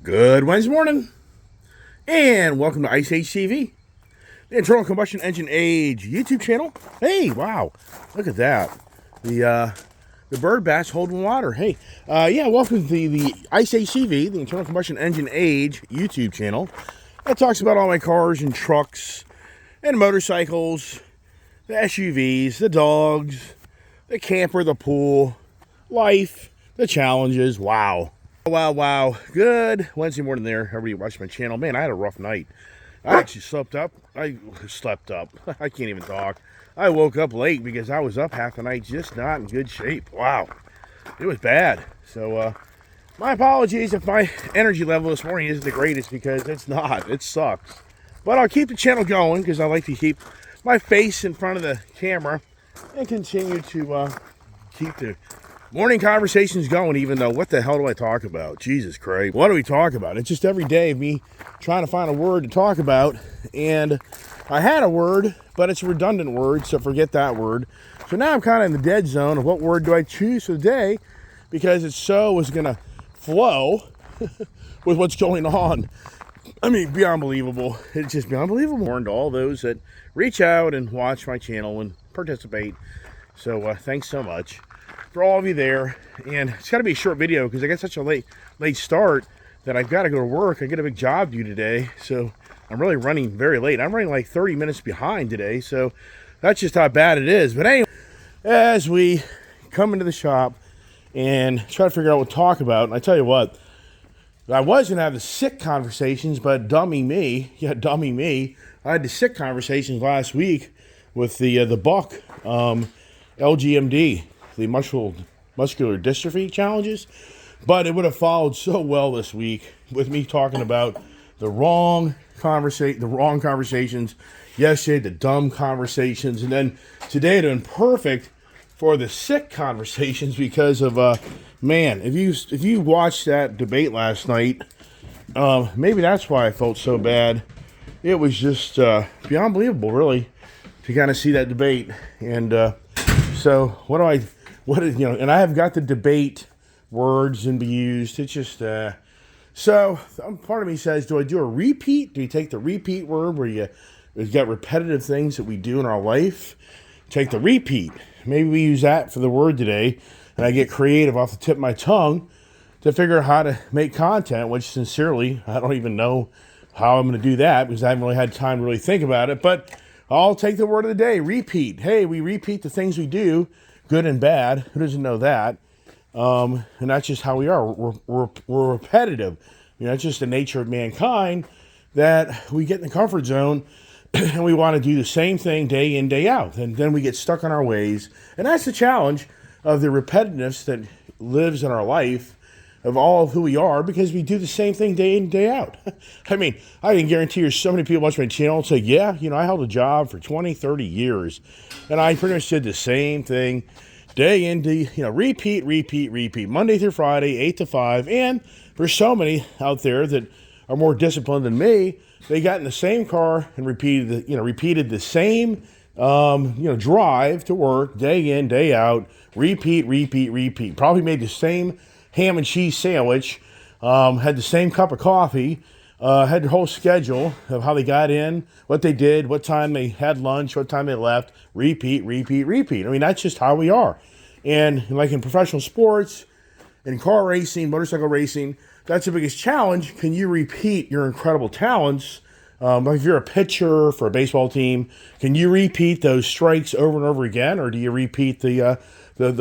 Good Wednesday morning, and welcome to Ice Age TV, the Internal Combustion Engine Age YouTube channel. Hey, wow, look at that. The bird bass holding water. Hey, yeah, welcome to the Ice Age TV, the Internal Combustion Engine Age YouTube channel. That talks about all my cars and trucks and motorcycles, the SUVs, the dogs, the camper, the pool, life, the challenges. Wow. Wow. Good Wednesday morning there. Everybody watching my channel. Man, I had a rough night. I actually slept up. I can't even talk. I woke up late because I was up half the night just not in good shape. Wow. It was bad. So, my apologies if my energy level this morning isn't the greatest, because it's not. It sucks. But I'll keep the channel going because I like to keep my face in front of the camera and continue to keep the morning conversations going, even though, what the hell do I talk about? Jesus Christ. What do we talk about? It's just every day of me trying to find a word to talk about. And I had a word, but it's a redundant word, so forget that word. So now I'm kind of in the dead zone of what word do I choose for the day, because it so is going to flow with what's going on. I mean, be unbelievable. It's just be unbelievable. And to all those that reach out and watch my channel and participate. So thanks so much for all of you there. And it's got to be a short video because I got such a late start that I've got to go to work. I get a big job due today, so I'm really running very late. I'm running like 30 minutes behind today, so that's just how bad it is. But anyway, as we come into the shop and try to figure out what to talk about, and I tell you what, I was going to have the sick conversations, but dummy me, I had the sick conversations last week with the Buck LGMD, the muscular dystrophy challenges, but it would have followed so well this week with me talking about the wrong conversations yesterday, the dumb conversations, and then today it had been perfect for the sick conversations because of man, if you watched that debate last night, maybe that's why I felt so bad. It was just beyond believable, really, to kind of see that debate. And so and I have got the debate words and be used. It's just, so part of me says, do I do a repeat? Do you take the repeat word where you've got repetitive things that we do in our life? Take the repeat. Maybe we use that for the word today, and I get creative off the tip of my tongue to figure out how to make content, which sincerely, I don't even know how I'm going to do that because I haven't really had time to really think about it. But I'll take the word of the day, repeat. Hey, we repeat the things we do, good and bad. Who doesn't know that? And that's just how we are. We're repetitive. It's just the nature of mankind that we get in the comfort zone and we want to do the same thing day in, day out. And then we get stuck in our ways. And that's the challenge of the repetitiveness that lives in our life of all of who we are, because we do the same thing day in, day out. I mean, I can guarantee you so many people watch my channel and say, yeah, I held a job for 20, 30 years, and I pretty much did the same thing day in, day, repeat, Monday through Friday, 8 to 5. And for so many out there that are more disciplined than me, they got in the same car and repeated the same, drive to work day in, day out, repeat. Probably made the same ham and cheese sandwich, had the same cup of coffee, had the whole schedule of how they got in, what they did, what time they had lunch, what time they left, repeat. I mean, that's just how we are. And like in professional sports, in car racing, motorcycle racing, that's the biggest challenge. Can you repeat your incredible talents? Like if you're a pitcher for a baseball team, can you repeat those strikes over and over again? Or do you repeat the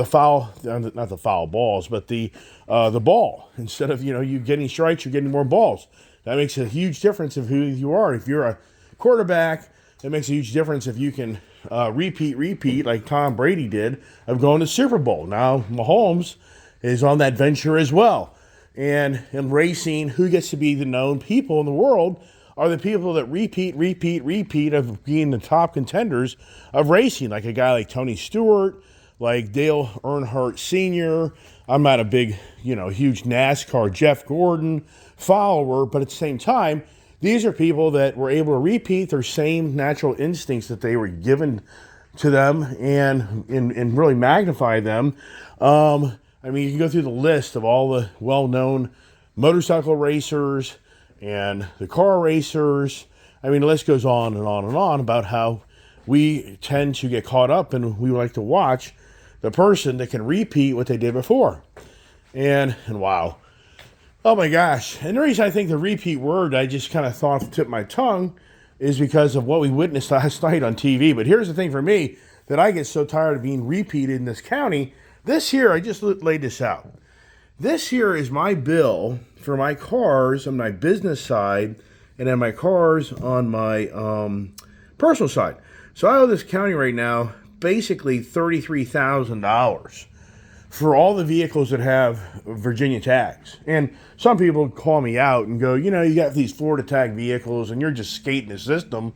foul, not the foul balls, but the ball? Instead of, you getting strikes, you're getting more balls. That makes a huge difference of who you are. If you're a quarterback, it makes a huge difference if you can repeat like Tom Brady did of going to Super Bowl. Now Mahomes is on that venture as well. And in racing, who gets to be the known people in the world are the people that repeat of being the top contenders of racing, like a guy like Tony Stewart, like Dale Earnhardt Sr. I'm not a big, huge NASCAR Jeff Gordon follower, but at the same time, these are people that were able to repeat their same natural instincts that they were given to them and really magnify them. I mean, you can go through the list of all the well-known motorcycle racers and the car racers. I mean, the list goes on and on and on about how we tend to get caught up and we like to watch the person that can repeat what they did before. And wow. Oh my gosh. And the reason I think the repeat word I just kind of thought off the tip of my tongue is because of what we witnessed last night on TV. But here's the thing for me that I get so tired of being repeated in this county. This here, I just laid this out. This here is my bill for my cars on my business side and then my cars on my personal side. So I owe this county right now basically $33,000 for all the vehicles that have Virginia tags. And some people call me out and go, you know, you got these Florida tag vehicles and you're just skating the system.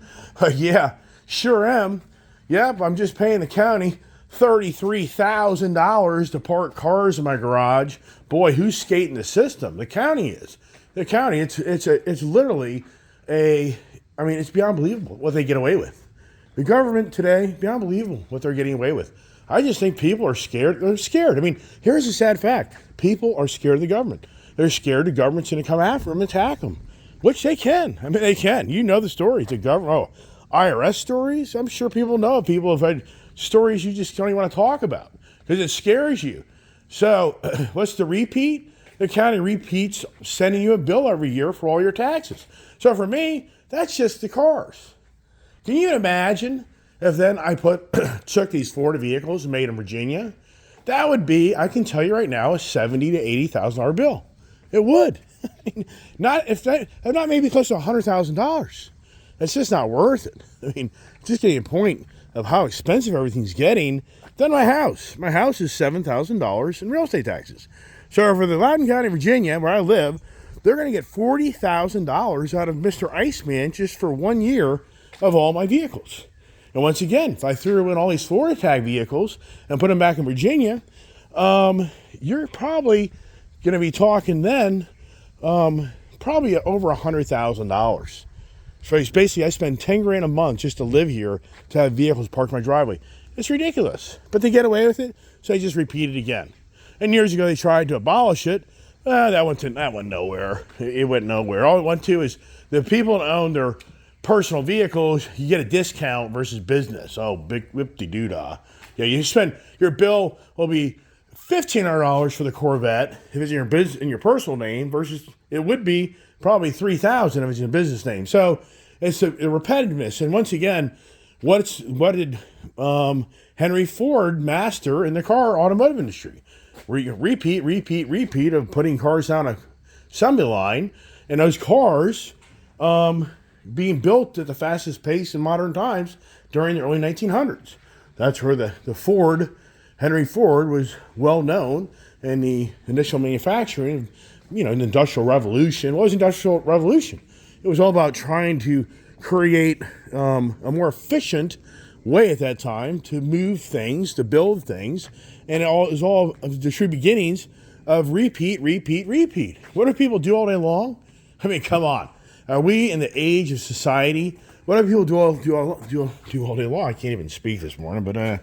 Yeah, sure am. Yep, I'm just paying the county $33,000 to park cars in my garage. Boy, who's skating the system? The county is. The county, it's literally it's beyond believable what they get away with. The government today, beyond believable what they're getting away with. I just think people are scared. They're scared. I mean, here's a sad fact. People are scared of the government. They're scared the government's going to come after them and attack them, which they can. I mean, they can. You know the stories. The government, IRS stories. I'm sure people know. People have had stories you just don't even want to talk about because it scares you. So what's the repeat? The county repeats sending you a bill every year for all your taxes. So for me, that's just the cars. Can you imagine if then I took these Florida vehicles and made them Virginia? That would be, I can tell you right now, a $70,000 to $80,000 bill. It would. Not maybe close to $100,000. That's just not worth it. I mean, just getting a point of how expensive everything's getting. Then my house is $7,000 in real estate taxes. So for the Loudoun County, Virginia, where I live, they're going to get $40,000 out of Mr. Iceman just for 1 year of all my vehicles. And once again, if I threw in all these Florida tag vehicles and put them back in Virginia, you're probably going to be talking then probably over $100,000. So it's basically I spend $10,000 a month just to live here to have vehicles parked in my driveway. It's ridiculous, but they get away with it, so they just repeat it again. And years ago they tried to abolish it. That went nowhere. It went nowhere. All it went to is the people that own their personal vehicles, you get a discount versus business. Oh, big whip-de-doo-dah. Yeah, your bill will be $1,500 for the Corvette if it's in your personal name versus it would be probably $3,000 if it's in a business name. So it's a repetitiveness. And once again, what did Henry Ford master in the car automotive industry? Repeat of putting cars down a assembly line, and those cars being built at the fastest pace in modern times during the early 1900s. That's where the Henry Ford was well known in the initial manufacturing, the Industrial Revolution. What was the Industrial Revolution? It was all about trying to create a more efficient way at that time to move things, to build things, and it was all the true beginnings of repeat. What do people do all day long? I mean, come on. Are we in the age of society? What do people do all day long? I can't even speak this morning, but it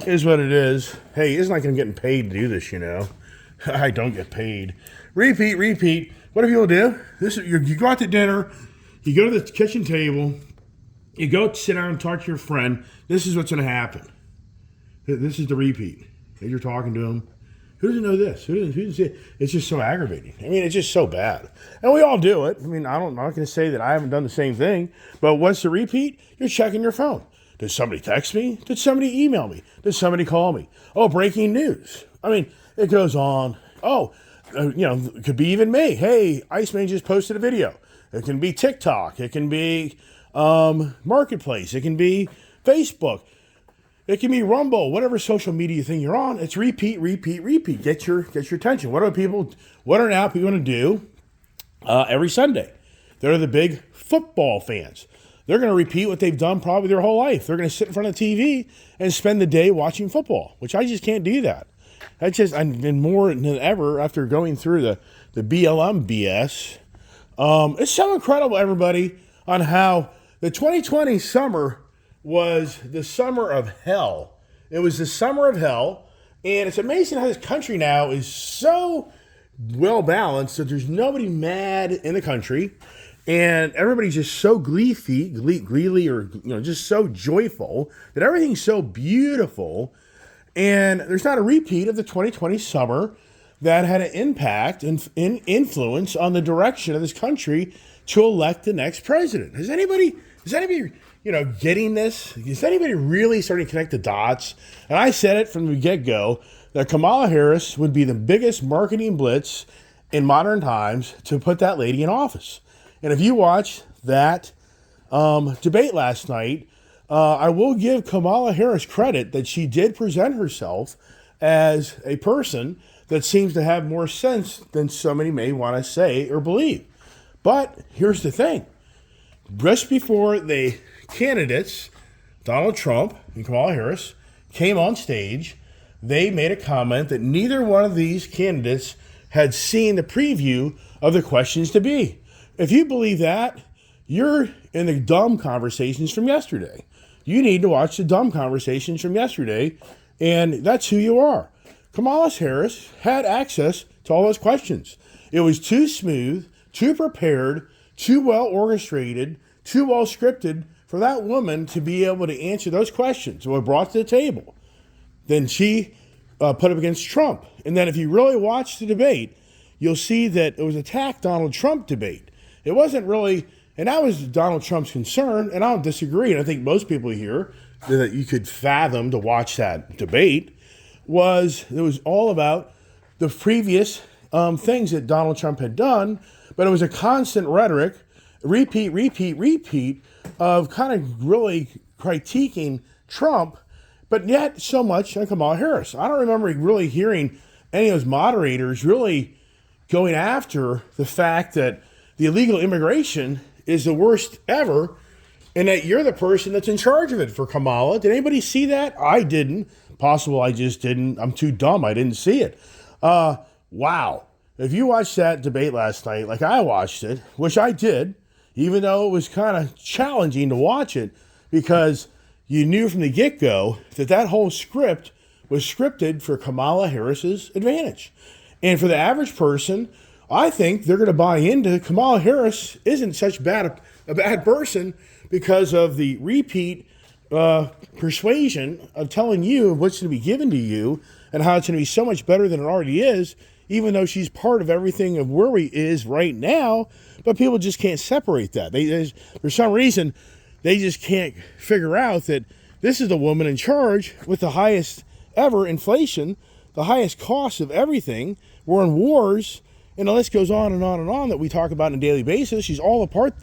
is what it is. Hey, it's not like I'm getting paid to do this, I don't get paid. Repeat. What do people do? You go out to dinner, you go to the kitchen table, you go sit down and talk to your friend. This is what's going to happen. This is the repeat. You're talking to them. Who doesn't know this? Who doesn't? It's just so aggravating. I mean, it's just so bad. And we all do it. I mean, I'm not going to say that I haven't done the same thing. But what's the repeat? You're checking your phone. Did somebody text me? Did somebody email me? Did somebody call me? Oh, breaking news. I mean, it goes on. Oh, it could be even me. Hey, Iceman just posted a video. It can be TikTok. It can be Marketplace. It can be Facebook. It can be Rumble, whatever social media thing you're on. It's repeat. Get your attention. What are now people going to do every Sunday? They're the big football fans. They're going to repeat what they've done probably their whole life. They're going to sit in front of the TV and spend the day watching football, which I just can't do that. I've been more than ever after going through the BLM BS. It's so incredible, everybody, on how the 2020 summer was the summer of hell. It was the summer of hell, and it's amazing how this country now is so well balanced that there's nobody mad in the country, and everybody's just so gleefully, or just so joyful that everything's so beautiful. And there's not a repeat of the 2020 summer that had an impact and influence on the direction of this country to elect the next president. Is anybody, getting this? Is anybody really starting to connect the dots? And I said it from the get-go that Kamala Harris would be the biggest marketing blitz in modern times to put that lady in office. And if you watch that debate last night, I will give Kamala Harris credit that she did present herself as a person that seems to have more sense than somebody may want to say or believe. But here's the thing. Just before the candidates, Donald Trump and Kamala Harris, came on stage, they made a comment that neither one of these candidates had seen the preview of the questions to be. If you believe that, you're in the dumb conversations from yesterday. You need to watch the dumb conversations from yesterday, and that's who you are. Kamala Harris had access to all those questions. It was too smooth, too prepared, too well orchestrated, too well scripted for that woman to be able to answer those questions that were brought to the table. Then she put up against Trump. And then if you really watch the debate, you'll see that it was a attack Donald Trump debate. It wasn't really, and that was Donald Trump's concern, and I don't disagree, and I think most people here that you could fathom to watch that debate it was all about the previous things that Donald Trump had done, but it was a constant rhetoric, repeat of kind of really critiquing Trump, but yet so much on Kamala Harris. I don't remember really hearing any of those moderators really going after the fact that the illegal immigration is the worst ever, and that you're the person that's in charge of it for Kamala. Did anybody see that? I didn't. Possible I just didn't. I'm too dumb. I didn't see it. Wow. If you watched that debate last night, like I watched it, which I did, even though it was kind of challenging to watch it, because you knew from the get-go that whole script was scripted for Kamala Harris's advantage. And for the average person, I think they're going to buy into Kamala Harris isn't such a bad person because of the repeat persuasion of telling you what's going to be given to you and how it's going to be so much better than it already is, even though she's part of everything of where we is right now. But people just can't separate that. For some reason, they just can't figure out that this is the woman in charge with the highest ever inflation, the highest cost of everything. We're in wars, and the list goes on and on and on that we talk about on a daily basis. She's all a part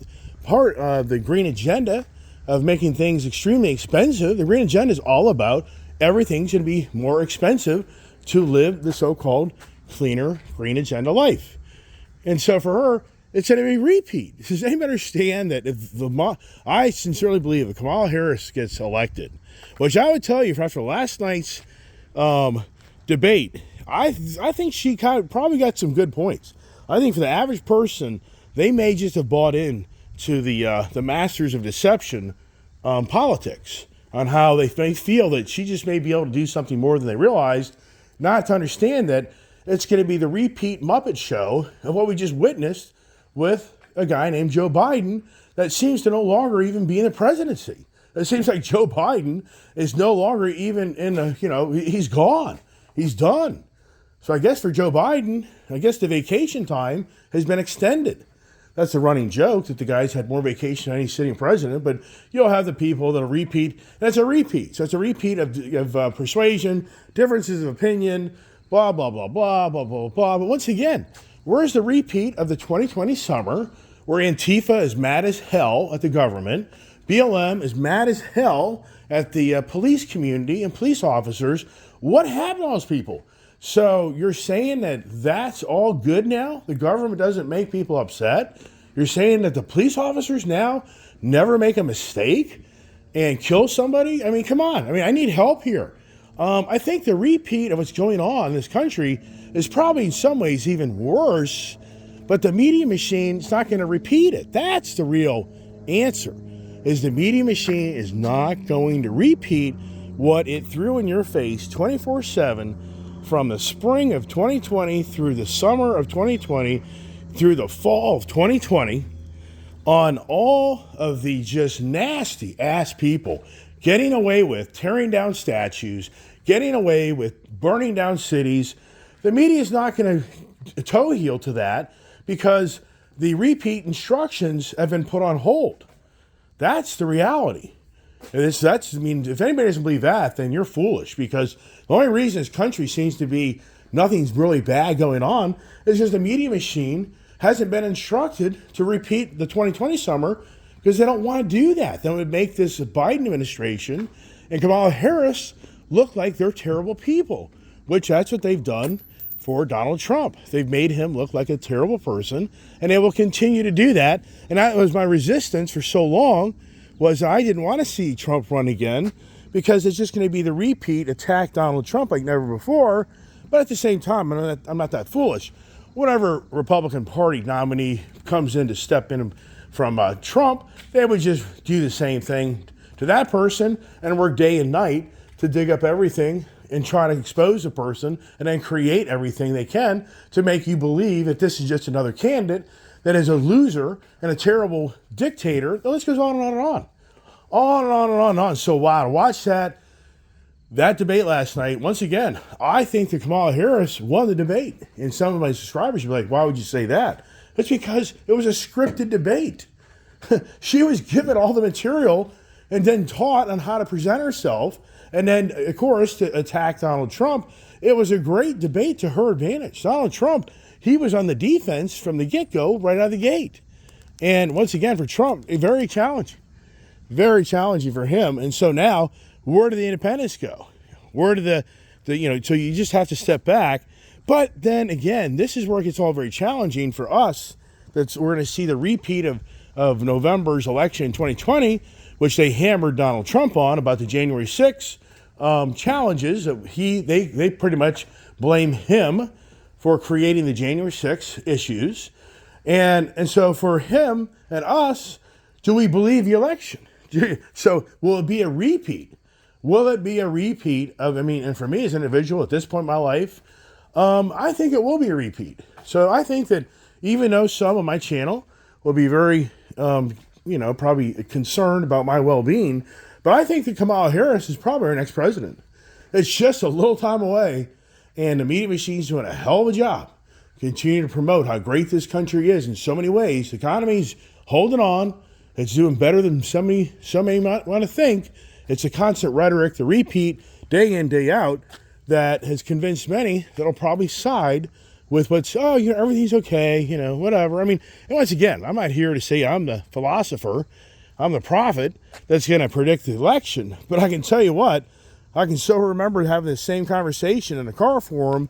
of the green agenda of making things extremely expensive. The green agenda is all about everything's going to be more expensive to live the so-called cleaner green agenda life. And so for her, it's going to be repeat. Does anybody understand that if I sincerely believe if Kamala Harris gets elected, which I would tell you after last night's debate, I think she probably got some good points. I think for the average person, they may just have bought in to the masters of deception politics on how they feel that she just may be able to do something more than they realized, not to understand that it's going to be the repeat Muppet show of what we just witnessed with a guy named Joe Biden that seems to no longer even be in the presidency. It seems like Joe Biden is no longer even in the, he's gone. He's done. So I guess for Joe Biden, the vacation time has been extended. That's a running joke that the guy's had more vacation than any sitting president, but you'll have the people that'll repeat. That's a repeat. So it's a repeat of persuasion, differences of opinion, blah, blah, blah, blah, blah, blah, blah. But once again, where's the repeat of the 2020 summer where Antifa is mad as hell at the government, BLM is mad as hell at the police community and police officers? What happened to those people? So you're saying that that's all good now? The government doesn't make people upset? You're saying that the police officers now never make a mistake and kill somebody? I mean, come on. I mean, I need help here. I think the repeat of what's going on in this country is probably in some ways even worse, but the media machine is not going to repeat it. That's the real answer, is the media machine is not going to repeat what it threw in your face 24/7 from the spring of 2020 through the summer of 2020 through the fall of 2020 on all of the just nasty ass people getting away with tearing down statues, getting away with burning down cities. The media is not going to toe heel to that because the repeat instructions have been put on hold. That's the reality. If anybody doesn't believe that, then you're foolish, because the only reason this country seems to be nothing's really bad going on is because the media machine hasn't been instructed to repeat the 2020 summer, because they don't want to do that. That would make this Biden administration and Kamala Harris look like they're terrible people, which that's what they've done for Donald Trump. They've made him look like a terrible person, and they will continue to do that. And that was my resistance for so long, was I didn't want to see Trump run again, because it's just going to be the repeat attack Donald Trump like never before. But at the same time, I'm not that foolish. Whatever Republican Party nominee comes in to step in from Trump, they would just do the same thing to that person and work day and night to dig up everything and try to expose the person and then create everything they can to make you believe that this is just another candidate that is a loser and a terrible dictator. The list goes on and on and on. On and on and on and on. So wow, to watch that debate last night, once again, I think that Kamala Harris won the debate. And some of my subscribers would be like, why would you say that? It's because it was a scripted debate. She was given all the material and then taught on how to present herself. And then, of course, to attack Donald Trump. It was a great debate to her advantage. Donald Trump, he was on the defense from the get-go, right out of the gate. And once again, for Trump, very challenging. Very challenging for him. And so now, where do the independents go? Where do so you just have to step back. But then again, this is where it gets all very challenging for us. We're going to see the repeat of November's election in 2020, which they hammered Donald Trump on about the January 6th challenges. They pretty much blame him for creating the January 6th issues. And so for him and us, do we believe the election? So will it be a repeat? Will it be a repeat of, and for me as an individual at this point in my life, I think it will be a repeat. So I think that even though some of my channel will be very, probably concerned about my well-being, but I think that Kamala Harris is probably our next president. It's just a little time away, and the media machine's doing a hell of a job continuing to promote how great this country is in so many ways. The economy's holding on. It's doing better than some may want to think. It's a constant rhetoric, the repeat, day in, day out, that has convinced many that'll probably side with everything's okay, whatever. And once again, I'm not here to say I'm the philosopher, I'm the prophet that's going to predict the election. But I can tell you what, I can still remember having the same conversation in a car forum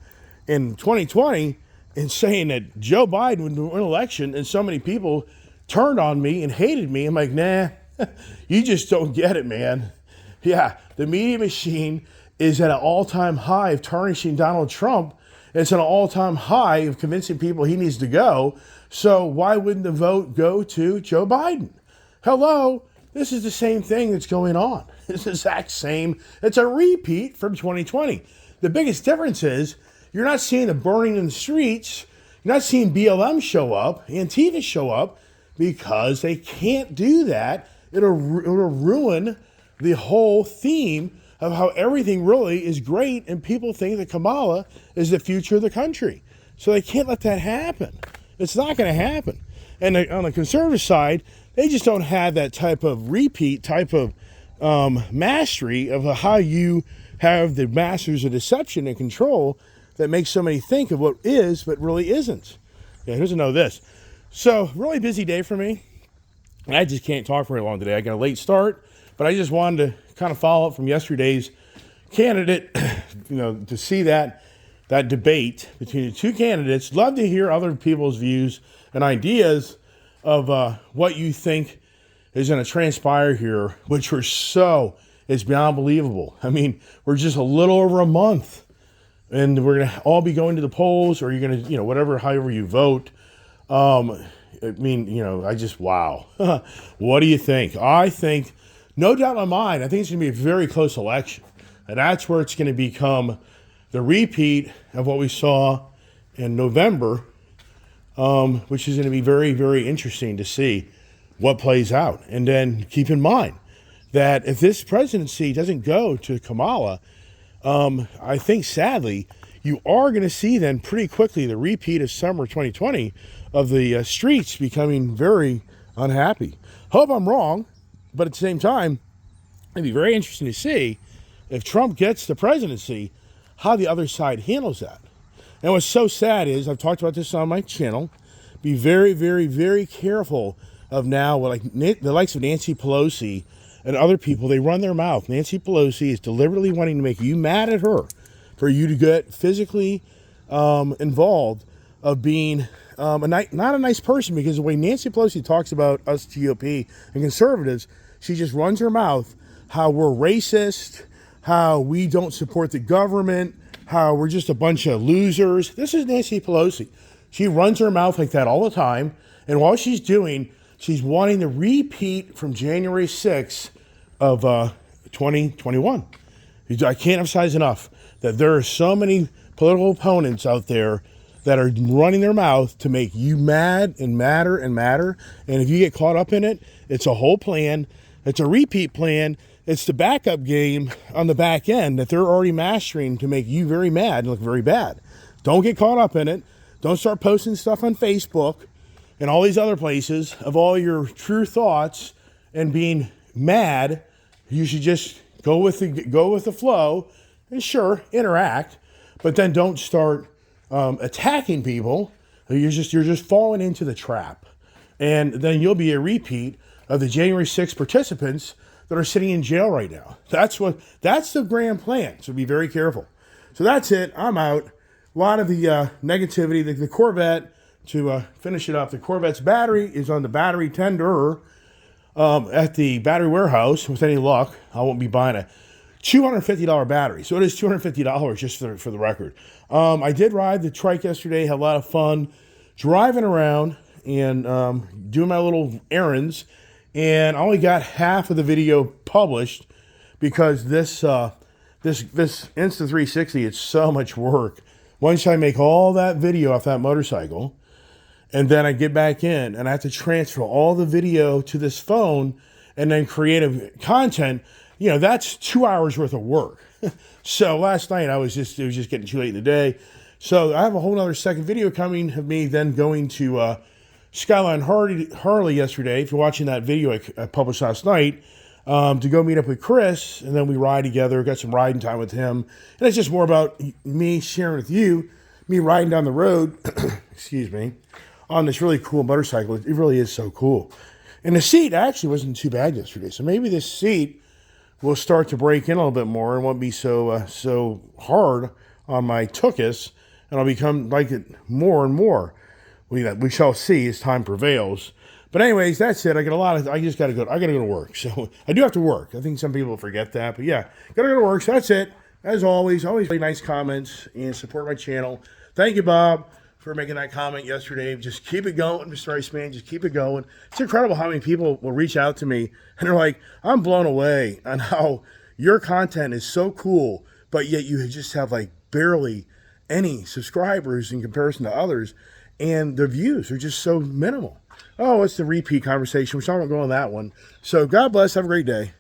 in 2020 and saying that Joe Biden would win an election, and so many people turned on me and hated me. I'm like, nah, you just don't get it, man. Yeah, the media machine is at an all-time high of tarnishing Donald Trump. It's at an all-time high of convincing people he needs to go. So why wouldn't the vote go to Joe Biden? Hello, this is the same thing that's going on. It's the exact same. It's a repeat from 2020. The biggest difference is you're not seeing the burning in the streets. You're not seeing BLM show up, Antifa show up, because they can't do that. It'll ruin the whole theme of how everything really is great, and people think that Kamala is the future of the country. So they can't let that happen. It's not going to happen. And on the conservative side, they just don't have that type of repeat, type of mastery of how you have the masters of deception and control that makes somebody think of what is but really isn't. Yeah, here's another this. So, really busy day for me. I just can't talk very long today. I got a late start, but I just wanted to kind of follow up from yesterday's candidate, to see that debate between the two candidates. Love to hear other people's views and ideas of what you think is going to transpire here, which it's beyond believable. We're just a little over a month, and we're going to all be going to the polls, or you're going to, however you vote. Wow. What do you think? I think, no doubt in my mind, I think it's going to be a very close election. And that's where it's going to become the repeat of what we saw in November, which is going to be very, very interesting to see what plays out. And then keep in mind that if this presidency doesn't go to Kamala, I think sadly, you are going to see then pretty quickly the repeat of summer 2020 of the streets becoming very unhappy. Hope I'm wrong, but at the same time, it'd be very interesting to see if Trump gets the presidency, how the other side handles that. And what's so sad is, I've talked about this on my channel, be very, very, very careful of now, like the likes of Nancy Pelosi and other people, they run their mouth. Nancy Pelosi is deliberately wanting to make you mad at her for you to get physically involved of being not a nice person, because the way Nancy Pelosi talks about us GOP and conservatives, she just runs her mouth how we're racist, how we don't support the government, how we're just a bunch of losers. This is Nancy Pelosi. She runs her mouth like that all the time. And while she's doing, she's wanting to repeat from January 6th of 2021. I can't emphasize enough that there are so many political opponents out there that are running their mouth to make you mad and madder and madder. And if you get caught up in it, it's a whole plan. It's a repeat plan. It's the backup game on the back end that they're already mastering to make you very mad and look very bad. Don't get caught up in it. Don't start posting stuff on Facebook and all these other places of all your true thoughts and being mad. You should just go with the flow and sure, interact, but then don't start attacking people. You're just falling into the trap. And then you'll be a repeat of the January 6th participants that are sitting in jail right now. That's the grand plan. So be very careful. So that's it. I'm out. A lot of the negativity, the Corvette, to finish it up, the Corvette's battery is on the battery tender at the battery warehouse. With any luck, I won't be buying a $250 battery. So it is $250 just for the record. I did ride the trike yesterday, had a lot of fun driving around and doing my little errands. And I only got half of the video published because this Insta360, it's so much work. Once I make all that video off that motorcycle, and then I get back in and I have to transfer all the video to this phone and then create content, that's 2 hours worth of work. So last night it was just getting too late in the day. So I have a whole other second video coming of me then going to Skyline Harley yesterday. If you're watching that video I published last night, to go meet up with Chris, and then we ride together, got some riding time with him. And it's just more about me sharing with you, me riding down the road, excuse me, on this really cool motorcycle. It really is so cool. And the seat actually wasn't too bad yesterday. So maybe this seat will start to break in a little bit more and won't be so hard on my tuchus, and I'll become like it more and more. We shall see as time prevails. But anyways, that's it. I just got to go. I got to go to work. So I do have to work. I think some people forget that. But yeah, got to go to work. So that's it. As always really nice comments and support my channel. Thank you, Bob, for making that comment yesterday. Just keep it going, Mr. Iceman. Just keep it going. It's incredible how many people will reach out to me and they're like, I'm blown away on how your content is so cool, but yet you just have like barely any subscribers in comparison to others. And the views are just so minimal. Oh, it's the repeat conversation. We're not going to go on that one. So God bless. Have a great day.